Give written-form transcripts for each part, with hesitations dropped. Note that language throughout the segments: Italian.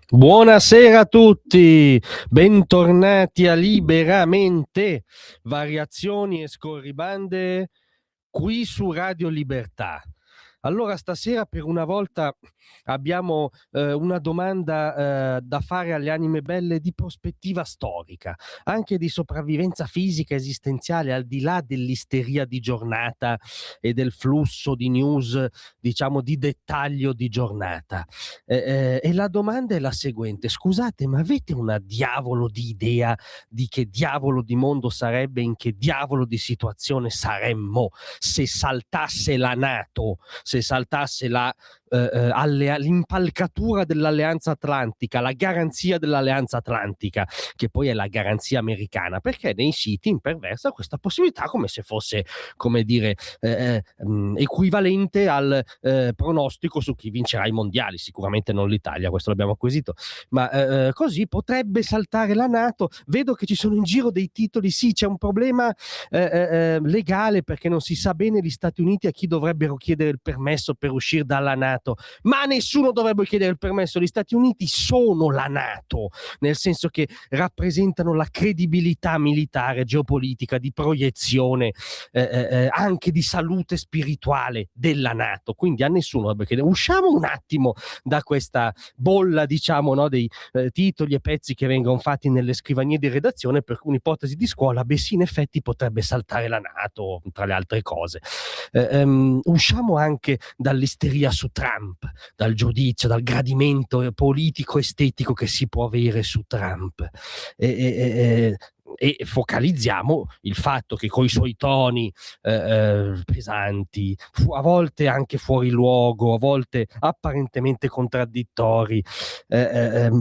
Buonasera a tutti, bentornati a Liberamente, variazioni e scorribande qui su Radio Libertà. Allora stasera per una volta abbiamo una domanda da fare alle anime belle di prospettiva storica, anche di sopravvivenza fisica esistenziale, al di là dell'isteria di giornata e del flusso di news, diciamo di dettaglio di giornata. E la domanda è la seguente: scusate, ma avete una diavolo di idea di che diavolo di mondo sarebbe, in che diavolo di situazione saremmo se saltasse la NATO, se saltasse l'impalcatura dell'Alleanza Atlantica, la garanzia dell'Alleanza Atlantica, che poi è la garanzia americana, perché nei siti imperversa questa possibilità come se fosse, come dire, equivalente al pronostico su chi vincerà i mondiali. Sicuramente non l'Italia, questo l'abbiamo acquisito, ma così potrebbe saltare la NATO. Vedo che ci sono in giro dei titoli, sì, c'è un problema legale perché non si sa bene gli Stati Uniti a chi dovrebbero chiedere il permesso per uscire dalla NATO, ma a nessuno dovrebbe chiedere il permesso. Gli Stati Uniti sono la NATO, nel senso che rappresentano la credibilità militare, geopolitica, di proiezione, anche di salute spirituale della NATO, quindi a nessuno dovrebbe chiedere. Usciamo un attimo da questa bolla, diciamo, no, dei titoli e pezzi che vengono fatti nelle scrivanie di redazione, per un'ipotesi di scuola. Beh sì, in effetti potrebbe saltare la NATO, tra le altre cose. Usciamo anche dall'isteria su Trump, dal giudizio, dal gradimento politico estetico che si può avere su Trump, e focalizziamo il fatto che coi suoi toni pesanti, a volte anche fuori luogo, a volte apparentemente contraddittori,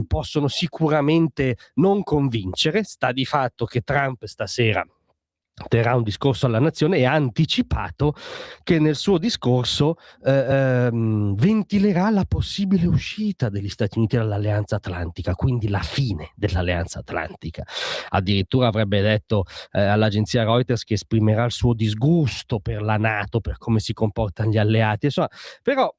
possono sicuramente non convincere. Sta di fatto che Trump stasera terrà un discorso alla nazione e ha anticipato che nel suo discorso ventilerà la possibile uscita degli Stati Uniti dall'Alleanza Atlantica, quindi la fine dell'Alleanza Atlantica. Addirittura avrebbe detto all'agenzia Reuters che esprimerà il suo disgusto per la NATO, per come si comportano gli alleati. Insomma, però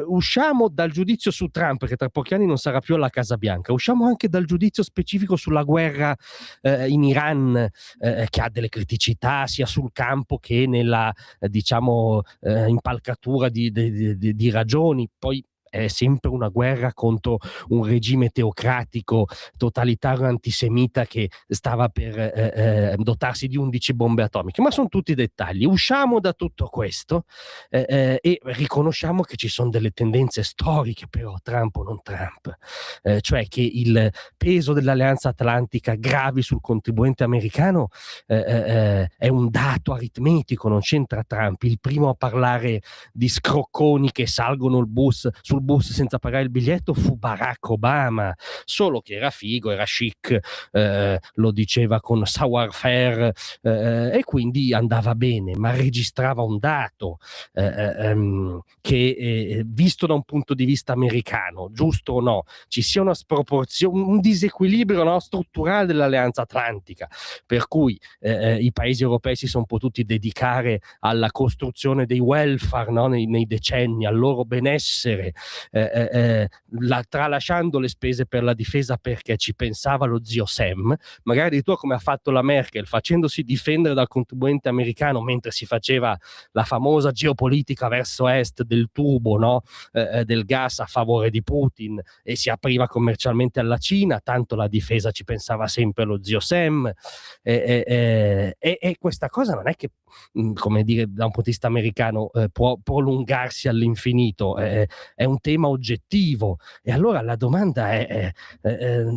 usciamo dal giudizio su Trump, che tra pochi anni non sarà più alla Casa Bianca, usciamo anche dal giudizio specifico sulla guerra in Iran, che ha delle criticità sia sul campo che nella diciamo impalcatura di ragioni. Poi è sempre una guerra contro un regime teocratico, totalitario, antisemita, che stava per dotarsi di 11 bombe atomiche. Ma sono tutti dettagli. Usciamo da tutto questo e riconosciamo che ci sono delle tendenze storiche, però, Trump o non Trump, cioè che il peso dell'Alleanza Atlantica gravi sul contribuente americano è un dato aritmetico, non c'entra Trump. Il primo a parlare di scrocconi che salgono sul bus senza pagare il biglietto fu Barack Obama, solo che era figo, era chic, lo diceva con savoir-faire, e quindi andava bene, ma registrava un dato che visto da un punto di vista americano, giusto o no, ci sia una sproporzione, un disequilibrio, no, strutturale dell'Alleanza Atlantica, per cui i paesi europei si sono potuti dedicare alla costruzione dei welfare, no, nei decenni, al loro benessere, tralasciando le spese per la difesa perché ci pensava lo zio Sam, magari addirittura come ha fatto la Merkel, facendosi difendere dal contribuente americano mentre si faceva la famosa geopolitica verso est del tubo, no, del gas a favore di Putin, e si apriva commercialmente alla Cina, tanto la difesa ci pensava sempre lo zio Sam, e questa cosa non è che, come dire, da un punto di vista americano può prolungarsi all'infinito, è un tema oggettivo. E allora la domanda è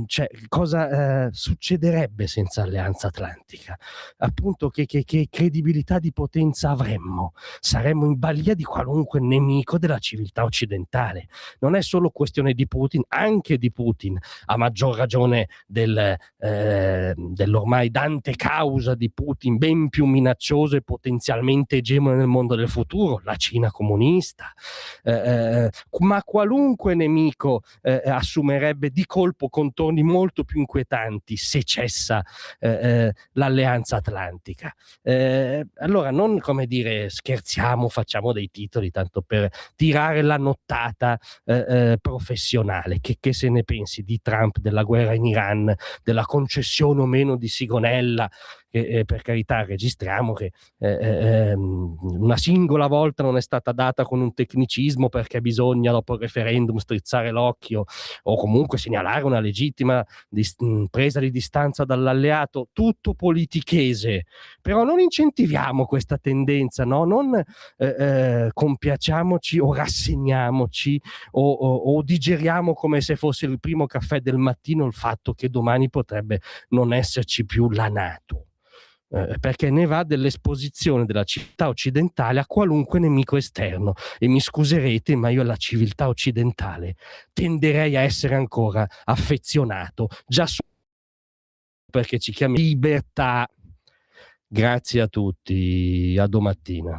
cioè, cosa succederebbe senza Alleanza Atlantica? Appunto, che credibilità di potenza avremmo? Saremmo in balia di qualunque nemico della civiltà occidentale. Non è solo questione di Putin, anche di Putin, a maggior ragione dell'ormai dante causa di Putin, ben più minaccioso e potenzialmente egemone nel mondo del futuro, la Cina comunista, ma qualunque nemico assumerebbe di colpo contorni molto più inquietanti se cessa l'Alleanza Atlantica. Allora non, come dire, scherziamo, facciamo dei titoli tanto per tirare la nottata professionale. Che se ne pensi di Trump, della guerra in Iran, della concessione o meno di Sigonella, che per carità registriamo che una singola volta non è stata data con un tecnicismo perché bisogna dopo il referendum strizzare l'occhio o comunque segnalare una legittima presa di distanza dall'alleato, tutto politichese. Però non incentiviamo questa tendenza, no? Non compiacciamoci o rassegniamoci o digeriamo come se fosse il primo caffè del mattino il fatto che domani potrebbe non esserci più la NATO. Perché ne va dell'esposizione della civiltà occidentale a qualunque nemico esterno. E mi scuserete, ma io alla civiltà occidentale tenderei a essere ancora affezionato, già perché ci chiama libertà. Grazie a tutti, a domattina.